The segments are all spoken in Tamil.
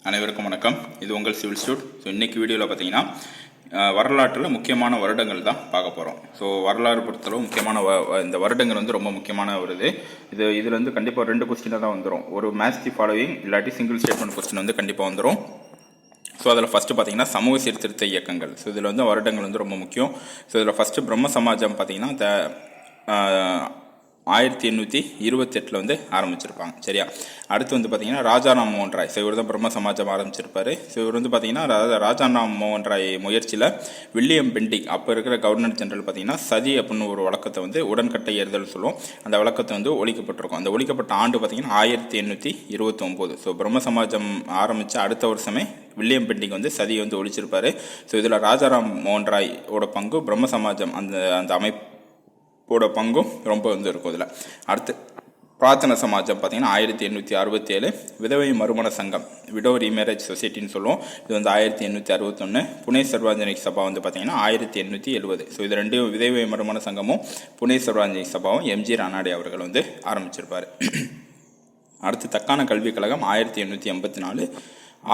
அனைவருக்கும் வணக்கம். இது உங்கள் சிவில் ஸ்டூட். ஸோ இன்றைக்கி வீடியோவில் பார்த்தீங்கன்னா வரலாற்றில் முக்கியமான வருடங்கள் தான் பார்க்க போகிறோம். ஸோ வரலாறு பொறுத்தளவு முக்கியமான இந்த வருடங்கள் வந்து ரொம்ப முக்கியமான வருது. இதில் வந்து கண்டிப்பாக 2 கொஸ்டினாக தான் வந்துடும். ஒரு மேட்ச் தி ஃபாலோவிங் இல்லாட்டி சிங்கிள் ஸ்டேட்மெண்ட் கொஸ்டின் வந்து கண்டிப்பாக வந்துடும். ஸோ அதில் ஃபஸ்ட்டு பார்த்தீங்கன்னா சமூக சீர்திருத்த இயக்கங்கள். ஸோ இதில் வந்து வருடங்கள் வந்து ரொம்ப முக்கியம். ஸோ இதில் ஃபஸ்ட்டு பிரம்ம சமாஜம் பார்த்தீங்கன்னா 1828 வந்து ஆரம்பிச்சிருப்பாங்க. சரியா. அடுத்து வந்து பார்த்தீங்கன்னா ராஜாராம் மோகன் ராய். ஸோ இவர் தான் பிரம்ம சமாஜம் ஆரம்பிச்சிருப்பாரு. ஸோ இவர் வந்து பார்த்தீங்கன்னா ராஜாராம் மோகன் ராய் முயற்சியில் வில்லியம் பெண்டிங் அப்போ இருக்கிற கவர்னர் ஜெனரல் பார்த்தீங்கன்னா சதி அப்படின்னு ஒரு வழக்கத்தை வந்து உடன்கட்டை ஏறுதல் சொல்லுவோம். அந்த வழக்கத்தை வந்து ஒழிக்கப்பட்டிருக்கும். அந்த ஒழிக்கப்பட்ட ஆண்டு பார்த்தீங்கன்னா 1829. ஸோ பிரம்ம சமாஜம் ஆரம்பித்த அடுத்த வருஷமே வில்லியம் பெண்டிங் வந்து சதியை வந்து ஒழிச்சிருப்பாரு. ஸோ இதில் ராஜாராம் மோகன் ராயோட பங்கு பிரம்ம சமாஜம் அந்த அமைப்போட பங்கும் ரொம்ப வந்து இருக்கும். இதில் அடுத்து பிரார்த்தன சமாஜம் பார்த்தீங்கன்னா 1867. விதவை மறுமண சங்கம் விடோ ரீமேரேஜ் சொசைட்டின்னு சொல்லுவோம். இது வந்து 1861. புனே சர்வாஜனிக் சபா வந்து பார்த்தீங்கன்னா 1870. ஸோ இது 2 விதவை மறுமண சங்கமும் புனே சர்வாஜனிக் சபாவும் எம்ஜி ரானாடே அவர்கள் வந்து ஆரம்பிச்சிருப்பார். அடுத்து தக்கான கல்விக் கழகம் 1884.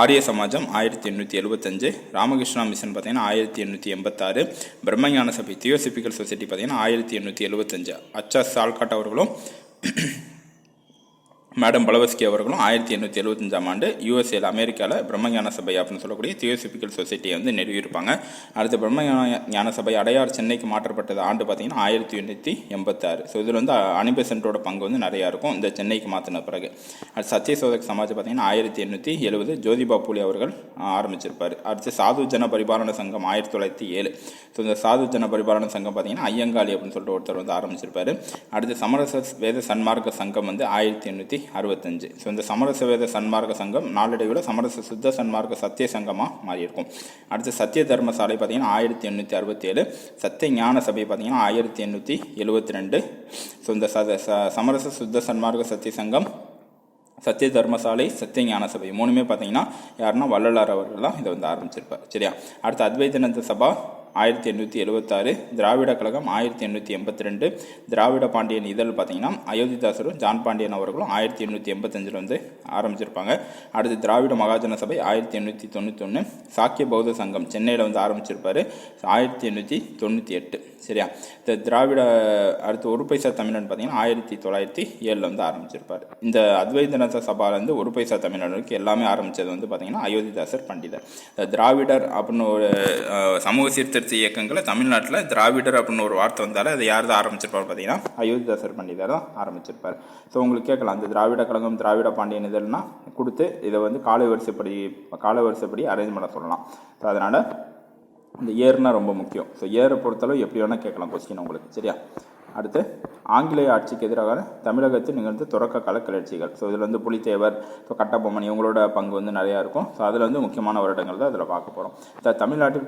ஆரிய சமாஜம் 1875. ராமகிருஷ்ணா மிஷன் பார்த்தீங்கன்னா 1886. பிரம்மஞான சபை தியோசிபிக்கல் சொசைட்டி பார்த்தீங்கன்னா 1875. அச்சா சால்காட் அவர்களும் மேடம் பலவஸ்கி அவர்களும் 1875 யூஎஸ்ஏல அமெரிக்காவில் பிரம்மஞான சபை அப்படின்னு சொல்லக்கூடிய தியோசிபிக்கல் சொசைட்டியை வந்து நிறுவியிருப்பாங்க. அடுத்து பிரம்மஞான சபை அடையார் சென்னைக்கு மாற்றப்பட்டது ஆண்டு பார்த்தீங்கன்னா 1886. ஸோ இதில் வந்து அனிபெசன்ட்டோட பங்கு வந்து நிறையா இருக்கும் இந்த சென்னைக்கு மாற்றின பிறகு. அடுத்து சத்தியசோதக் சமாஜ் பார்த்தீங்கன்னா 1870. ஜோதிபா பூலே அவர்கள் ஆரம்பிச்சிருப்பார். அடுத்து சாது ஜன பரிபாலன சங்கம் 1907. ஸோ இந்த சாது ஜன பரிபாலன சங்கம் பார்த்தீங்கன்னா ஐயங்காளி அப்படின்னு சொல்லிட்டு ஒருத்தர் வந்து ஆரம்பிச்சிருப்பார். அடுத்து சமரச வேத சன்மார்க்க சங்கம் வந்து 1865. ஸோ இந்த சமரச வேத சன்மார்க்க சங்கம் நாளடைவில் சமரச சுத்த சன்மார்க்க சத்திய சங்கமாக மாறியிருக்கும். அடுத்து சத்திய தர்ம சாலை பார்த்தீங்கன்னா 1867. சத்திய ஞான சபை பார்த்தீங்கன்னா 1872. ஸோ இந்த சமரச சுத்த சன்மார்க்க சத்திய சங்கம், சத்திய தர்மசாலை, சத்திய ஞான சபை 3மே பார்த்தீங்கன்னா யாருன்னா வள்ளலார் அவர்கள் தான் இதை வந்து ஆரம்பிச்சிருப்பார். சரியா. அடுத்து அத்வைதனந்த சபா 1876. திராவிட கழகம் 1882. திராவிட பாண்டியன் இதழ் பார்த்தீங்கன்னா அயோத்திதாசரும் ஜான் பாண்டியன் அவர்களும் 1885 வந்து ஆரம்பிச்சிருப்பாங்க. அடுத்து திராவிட மகாஜன சபை 1891. சாக்கிய பௌத்த சங்கம் சென்னையில் வந்து ஆரம்பிச்சிருப்பார் 1898. சரியா. இந்த திராவிட அடுத்து ஒரு பைசா தமிழன் பார்த்தீங்கன்னா 1907 வந்து ஆரம்பிச்சிருப்பார். இந்த அத்வைதநாத சபாலேருந்து ஒரு பைசா தமிழனுக்கு எல்லாமே ஆரம்பித்தது வந்து பார்த்தீங்கன்னா அயோத்திதாசர் பண்டிதர். திராவிடர் அப்படின்னு ஒரு சமூக சீர்திருத்த இயக்கங்களை தமிழ்நாட்டில் திராவிடர் அப்படின்னு ஒரு வார்த்தை வந்தாலும் அதை யார் தான் ஆரம்பிச்சிருப்பார் பார்த்தீங்கன்னா அயோத்திதாசர் பண்டிதர் தான் ஆரம்பிச்சிருப்பார். ஸோ உங்களுக்கு கேட்கலாம், அந்த திராவிட கழகம் திராவிட பாண்டியன் இதழ்னா கொடுத்து இதை வந்து காலவரிசைப்படி அரேஞ்ச் பண்ண சொல்லலாம். ஸோ அதனால் இந்த ஏர்னா ரொம்ப முக்கியம். ஸோ ஏரை பொறுத்தளவு எப்படி வேணால் கேட்கலாம் கொஸ்டின் உங்களுக்கு. சரியா. அடுத்து ஆங்கிலேய ஆட்சிக்கு எதிராக தமிழகத்தில் நிகழ்ந்த தொடக்க கால கிளர்ச்சிகள். ஸோ இதில் வந்து புலித்தேவர், ஸோ கட்டபொம்மன் இவங்களோட பங்கு வந்து நிறையா இருக்கும். ஸோ அதில் வந்து முக்கியமான வருடங்கள் தான் இதில் பார்க்க போகிறோம். தமிழ்நாட்டில்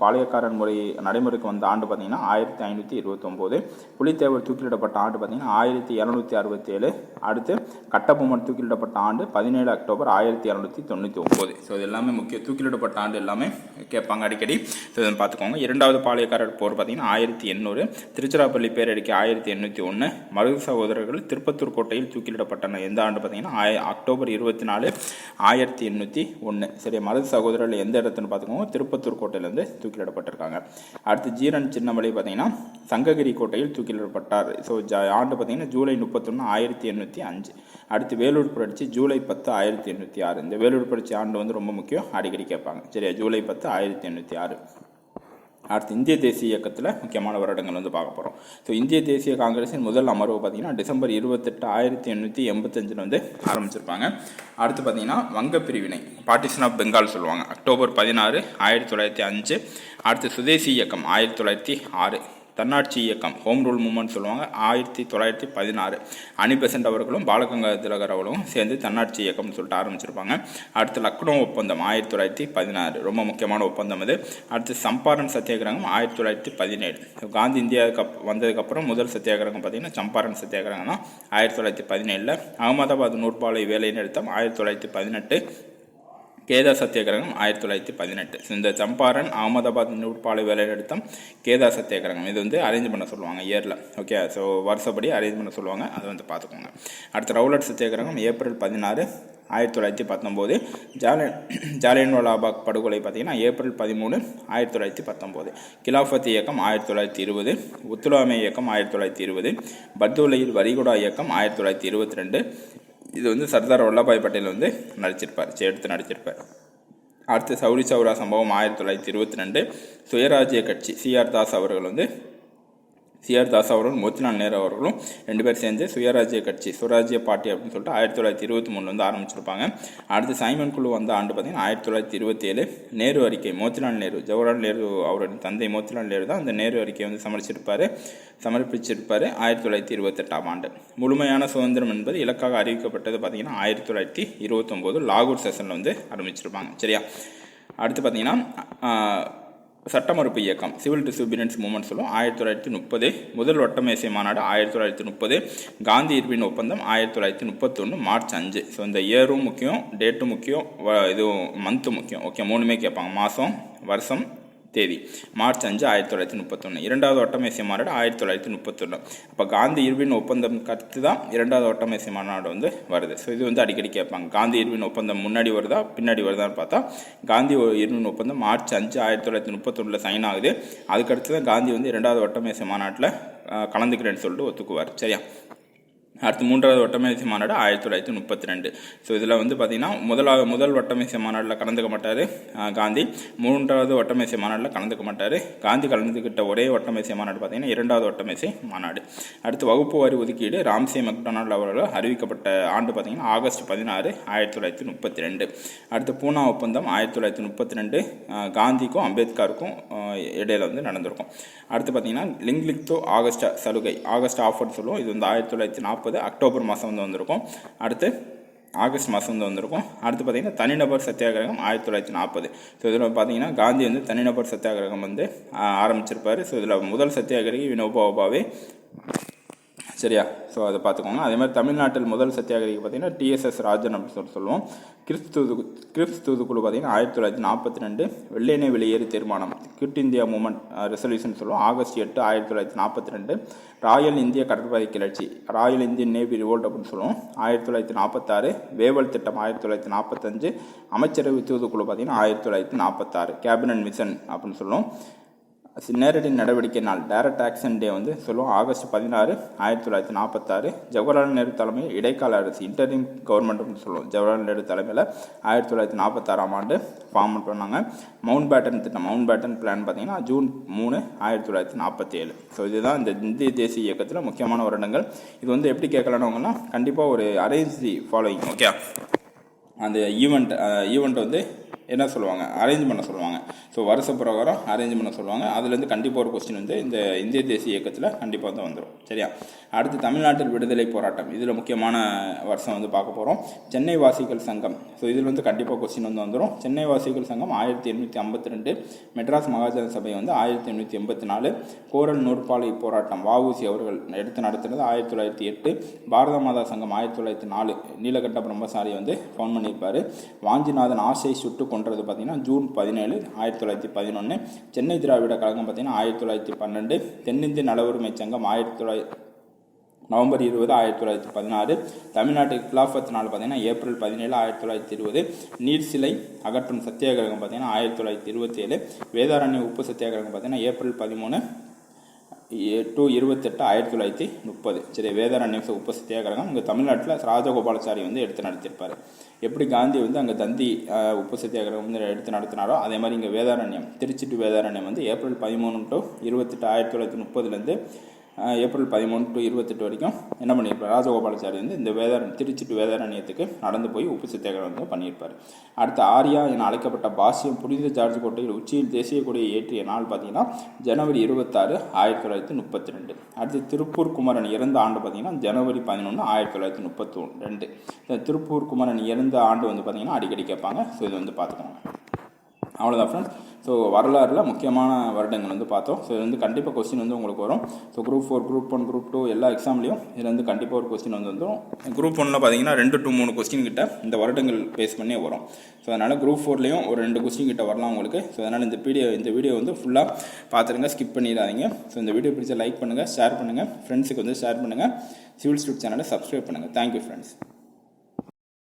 பாளையக்காரன் முறை நடைமுறைக்கு வந்த ஆண்டு பார்த்திங்கன்னா 1529. புலித்தேவர் தூக்கிலிடப்பட்ட ஆண்டு பார்த்திங்கன்னா 1767. அடுத்து கட்டபொம்மன் தூக்கிலிடப்பட்ட ஆண்டு 17 அக்டோபர் 1799. ஸோ இது எல்லாமே முக்கிய தூக்கிலிடப்பட்ட ஆண்டு எல்லாமே கேட்பாங்க அடிக்கடி. ஸோ இதை பார்த்துக்கோங்க. 2வது பாளையக்காரர் போர் பார்த்திங்கன்னா 1800. திருச்சிராப்பள்ளி பேரடிக்கு 1801. மருது சகோதரர்கள் திருப்பத்தூர் கோட்டையில் தூக்கிலிடப்பட்டன எந்த ஆண்டு பார்த்தீங்கன்னா அக்டோபர் 24, 1801. சரி. மருது சகோதரர்கள் எந்த இடத்துன்னு பார்த்துக்கோங்க, திருப்பத்தூர் கோட்டையிலேருந்து தூக்கிலிடப்பட்டிருக்காங்க. அடுத்து ஜீரன் சின்னமலை பார்த்தீங்கன்னா சங்ககிரி கோட்டையில் தூக்கிலிடப்பட்டார். ஸோ ஆண்டு பார்த்தீங்கன்னா ஜூலை 31, 1805. அடுத்து வேலூர் புரட்சி ஜூலை 10, 1806. இந்த வேலூர் புரட்சி ஆண்டு வந்து ரொம்ப முக்கியம், அடிக்கடி கேட்பாங்க. சரியா. ஜூலை 10, 1806. அடுத்து இந்திய தேசிய இயக்கத்தில் முக்கியமான வருடங்கள் வந்து பார்க்க போகிறோம். ஸோ இந்திய தேசிய காங்கிரஸின் முதல் அமர்வு பார்த்திங்கன்னா டிசம்பர் 28, 1885 வந்து ஆரம்பிச்சிருப்பாங்க. அடுத்து பார்த்திங்கன்னா வங்க பிரிவினை பார்ட்டிஷன் ஆஃப் பெங்கால் சொல்லுவாங்க, அக்டோபர் 16, 1905. அடுத்து சுதேசி இயக்கம் 1906. தன்னாட்சி இயக்கம் ஹோம் ரூல் மூவ்மெண்ட் சொல்லுவாங்க 1916. அனிபெசன்ட் அவர்களும் பாலகங்காதர திலகர் அவர்களும் சேர்ந்து தன்னாட்சி இயக்கம்னு சொல்லிட்டு ஆரம்பிச்சிருப்பாங்க. அடுத்து லக்னோ ஒப்பந்தம் 1916 ரொம்ப முக்கியமான ஒப்பந்தம் இது. அடுத்து சம்பாரன் சத்தியாகிரகம் 1917. காந்தி இந்தியாவுக்கு வந்ததுக்கப்புறம் முதல் சத்தியாகிரகம் பார்த்திங்கன்னா சம்பாரன் சத்தியாகிரகம் தான் 1917. அகமதாபாத் நூற்பாலை வேலை நிறுத்தம் 1918. கேதா சத்தியாகிரகம் 1918. ஸோ இந்த சம்பாரன் அகமதாபாத் நூற்பாலை வேலைநிறுத்தம் கேதா சத்தியாகிரகம் இது வந்து அரேஞ்ச் பண்ண சொல்லுவாங்க இயரில். ஓகே, ஸோ வருஷப்படி அரேஞ்ச் பண்ண சொல்லுவாங்க, அதை வந்து பார்த்துக்கோங்க. அடுத்து ரவுலட் சத்தியாகிரகம் ஏப்ரல் 16, 1919. ஜாலியன்வாலாபாக் படுகொலை பார்த்திங்கன்னா ஏப்ரல் 13, 1919. கிலாஃபத் இயக்கம் 1920. ஒத்துழையாமை இயக்கம் 1920. பர்தோலையில் வரிகுடா இயக்கம் 1922. இது வந்து சர்தார் வல்லபாய் பட்டேல் வந்து எடுத்து நடிச்சிருப்பார். அடுத்து சௌரி சௌரா சம்பவம் 1922. சுயராஜ்ய கட்சி சிஆர் தாஸ் அவர்களும் மோத்திலால் நேரு அவர்களும் 2 பேர் சேர்ந்து சுயராஜ்ய கட்சி சுயராஜ்ய பார்ட்டி அப்படின்னு சொல்லிட்டு 1923 வந்து ஆரம்பிச்சிருப்பாங்க. அடுத்து சைமன் குழு வந்த ஆண்டு பார்த்திங்கன்னா 1927. நேரு அறிக்கை மோத்திலால் நேரு, ஜவஹர்லால் நேரு அவருடைய தந்தை மோத்திலால் நேரு தான் அந்த நேரு அறிக்கையை வந்து சமர்ப்பிச்சிருப்பார் 1928ஆம் ஆண்டு. முழுமையான சுதந்திரம் என்பது இலக்காக அறிவிக்கப்பட்டது பார்த்திங்கன்னா 1929 லாகூர் செஷனில் வந்து ஆரம்பிச்சிருப்பாங்க. சரியா, அடுத்து பார்த்திங்கன்னா சட்ட மறுப்பு இயக்கம் சிவில் டிசோபீடியன்ஸ் மூவ்மெண்ட் சொல்லும் 1930. முதல் வட்டமேசை மாநாடு 1930. காந்தி இர்வின் ஒப்பந்தம் 1931 மார்ச் 5. ஸோ இந்த இயரும் முக்கியம், டேட்டும் முக்கியம், இதுவும் மந்த்து முக்கியம். ஓகே, 3மே கேட்பாங்க, மாதம் வருஷம் தேதி. மார்ச் 5, 1931. இரண்டாவது வட்டமேசை மாநாடு 1931. அப்போ காந்தி இர்வின் ஒப்பந்தம் கருத்து தான் இரண்டாவது வட்டமேசை மாநாடு வந்து வருது. ஸோ இது வந்து அடிக்கடி கேட்பாங்க, காந்தி இர்வின் ஒப்பந்தம் முன்னாடி வருதா பின்னாடி வருதான்னு பார்த்தா காந்தி இர்வின் ஒப்பந்தம் மார்ச் 5, 1931 சைன் ஆகுது. அதுக்கடுத்து தான் காந்தி வந்து இரண்டாவது வட்டமேசை மாநாட்டில் கலந்துக்கிறேன்னு சொல்லிட்டு ஒத்துக்குவார். சரியா, அடுத்து மூன்றாவது வட்டமேசை மாநாடு 1932. ஸோ இதில் வந்து பார்த்திங்கன்னா முதல் வட்டமேசை மாநாட்டில் கலந்துக்க மாட்டார் காந்தி. மூன்றாவது வட்டமேசை மாநாட்டில் கலந்துக்க மாட்டார். காந்தி கலந்துக்கிட்ட ஒரே வட்டமேசை மாநாடு பார்த்திங்கன்னா இரண்டாவது வட்டமேசை மாநாடு. அடுத்து வகுப்பு வாரி ஒதுக்கீடு ராம்சே மெக்டொனால்ட் அவர்கள் அறிவிக்கப்பட்ட ஆண்டு பார்த்திங்கன்னா ஆகஸ்ட் 16, 1932. அடுத்து பூனா ஒப்பந்தம் 1932 காந்திக்கும் அம்பேத்கருக்கும் இடையில வந்து நடந்திருக்கும். அடுத்து பார்த்திங்கன்னா லிங்லிக்தோ ஆகஸ்ட் சலுகை ஆகஸ்ட் ஆஃபர்னு சொல்லுவோம். இது வந்து 1940 அக்டோபர் மாதம் வந்து வந்திருக்கும். அடுத்து ஆகஸ்ட் மாதம் வந்து வந்திருக்கும். அடுத்து பார்த்திங்கன்னா தனிநபர் சத்தியாகிரகம் 1940. ஸோ இதில் பார்த்திங்கன்னா காந்தி வந்து தனிநபர் சத்தியாகிரகம் வந்து ஆரம்பிச்சிருப்பார். ஸோ இதில் முதல் சத்தியாகிரகி வினோபா பாவே. சரியா, ஸோ அதை பார்த்துக்கோங்க. அதே மாதிரி தமிழ்நாட்டில் முதல் சத்தியாகிரகி பார்த்திங்கன்னா டிஎஸ்எஸ் ராஜன் அப்படின்னு சொல்லுவோம். கிரிப்ஸ் தூதுக்குழு பார்த்திங்கன்னா 1942 வெள்ளையனே வெளியேறு தீர்மானம் குவிட் இந்தியா மூமெண்ட் ரெசல்யூஷன் சொல்லுவோம் ஆகஸ்ட் 8, 1942. ராயல் இந்திய கடற்படை கிளர்ச்சி ராயல் இந்தியன் நேவி ரிவோல்ட் அப்படின்னு சொல்லுவோம் 1946. வேவல் திட்டம் 1945. அமைச்சரவை தூதுக்குழு பார்த்திங்கன்னா 1946. கேபினட் மிஷன் அப்படின்னு சொல்லுவோம். நேரடி நடவடிக்கை நாள் டைரக்ட் ஆக்ஷன் டே வந்து சொல்லுவோம் ஆகஸ்ட் 16, 1946. ஜவஹர்லால் நேரு தலைமையில் இடைக்கால அரசு இன்டரிம் கவர்மெண்ட் அப்படின்னு சொல்லுவோம் ஜவஹர்லால் நேரு தலைமையில் 1946ஆம் ஆண்டு ஃபார்ம் பண்ணாங்க. மவுண்ட் பேட்டன் திட்டம் மவுண்ட் பேட்டன் பிளான் பார்த்தீங்கன்னா ஜூன் 3, 1947. ஸோ இதுதான் இந்த இந்திய தேசிய இயக்கத்தில் முக்கியமான வருடங்கள். இது வந்து எப்படி கேட்கலான்னு கண்டிப்பாக ஒரு அரேஞ்ச் தி ஃபாலோயிங். ஓகே, அந்த ஈவெண்ட் வந்து என்ன சொல்லுவாங்க, அரேஞ்ச் பண்ண சொல்லுவாங்க. ஸோ வருஷ பிரகாரம் அரேஞ்ச் பண்ண சொல்லுவாங்க. அதுலேருந்து கண்டிப்பாக ஒரு கொஸ்டின் வந்து இந்த இந்திய தேசிய இயக்கத்தில் கண்டிப்பாக வந்து வந்துடும். சரியா, அடுத்து தமிழ்நாட்டில் விடுதலை போராட்டம் இதில் முக்கியமான வருஷம் வந்து பார்க்க போகிறோம். சென்னை வாசிகள் சங்கம். ஸோ இதில் வந்து கண்டிப்பாக கொஸ்டின் வந்து வந்துடும். சென்னை வாசிகள் சங்கம் 1852. மெட்ராஸ் மகாஜன சபை வந்து 1884. கோரல் நூற்பாலை போராட்டம் வஉசி அவர்கள் எடுத்து நடத்துனது 1908. பாரத மாதா சங்கம் 1904 நீலகண்ட பிரம்மசாரி வந்து ஃபவுண்ட் பண்ணியிருப்பார். வாஞ்சிநாதன் ஆசை சுட்டு கொன்றது பார்த்திங்கன்னா ஜூன் 17, 1911. சென்னை திராவிட கழகம் பார்த்திங்கன்னா 1912. தென்னிந்திய நல உரிமை சங்கம் நவம்பர் 20, 1916. தமிழ்நாட்டு கிலாஃபத் நாள் பார்த்திங்கன்னா ஏப்ரல் 17, 1920. நீர் சிலை அகற்றும் சத்தியாகிரகம் பார்த்திங்கன்னா 1927. வேதாரண்ய உப்பு சத்தியாகிரகம் பார்த்திங்கன்னா ஏப்ரல் 13 to 28, 1930. சரி, வேதாரண்யம் உப்பு சத்தியாகிரகம் இங்கே தமிழ்நாட்டில் ராஜகோபாலாச்சாரி வந்து எடுத்து நடத்தியிருப்பார். எப்படி காந்தி வந்து அங்கே தந்தி உப்பு சத்தியாகிரகம் வந்து எடுத்து நடத்தினாரோ அதே மாதிரி இங்கே வேதாரண்யம் திருச்சி டு வேதாரண்யம் வந்து ஏப்ரல் 13 to 28, 1930 ஏப்ரல் 13 to 28 வரைக்கும் என்ன பண்ணியிருப்பார், ராஜகோபாலாச்சாரி வந்து இந்த திருச்சி டு வேதாரண்யத்துக்கு நடந்து போய் உப்பு சத்தியாகிரகம் வந்து பண்ணியிருப்பார். அடுத்து ஆரியா என அழைக்கப்பட்ட பாஷ்யம் புனித ஜார்ஜ் கோட்டையில் உச்சியில் தேசிய கொடியை ஏற்றிய நாள் பார்த்தீங்கன்னா ஜனவரி 26, 1932. அடுத்து திருப்பூர் குமரன் இறந்த ஆண்டு பார்த்தீங்கன்னா ஜனவரி 11, 1932. திருப்பூர் குமரன் இறந்த ஆண்டு வந்து பார்த்தீங்கன்னா அடிக்கடி கேட்பாங்க. ஸோ இது வந்து பார்த்துக்கோங்க. அவ்வளோதான் ஃப்ரெண்ட்ஸ். ஸோ வரலாறில் முக்கியமான வருடங்கள் வந்து பார்த்தோம். ஸோ இது வந்து கண்டிப்பாக கொஸ்டின் வந்து உங்களுக்கு வரும். ஸோ குரூப் 4, குரூப் 1, குரூப் 2 எல்லா எக்ஸாம்லேயும் இதில் வந்து கண்டிப்பாக ஒரு கொஸ்டின் வந்து வந்துடும். குரூப் 1ல் பார்த்தீங்கன்னா 2 to 3 கொஸ்டின் கிட்ட இந்த வருடங்கள் பேஸ் பண்ணி வரும். ஸோ அதனால் குரூப் 4லேயும் ஒரு 2 கொஸ்டின் கிட்ட வரலாம் உங்களுக்கு. ஸோ அதனால் இந்த வீடியோ வந்து ஃபுல்லாக பார்த்துருங்க, ஸ்கிப் பண்ணிடாதீங்க. ஸோ இந்த வீடியோ பிடிச்ச லைக் பண்ணுங்கள், ஷேர் பண்ணுங்கள், ஃப்ரெண்ட்ஸுக்கு வந்து ஷேர் பண்ணுங்கள், சிவில் ஸ்டூட் சேனலை சப்ஸ்கிரைப் பண்ணுங்கள். Thank you friends.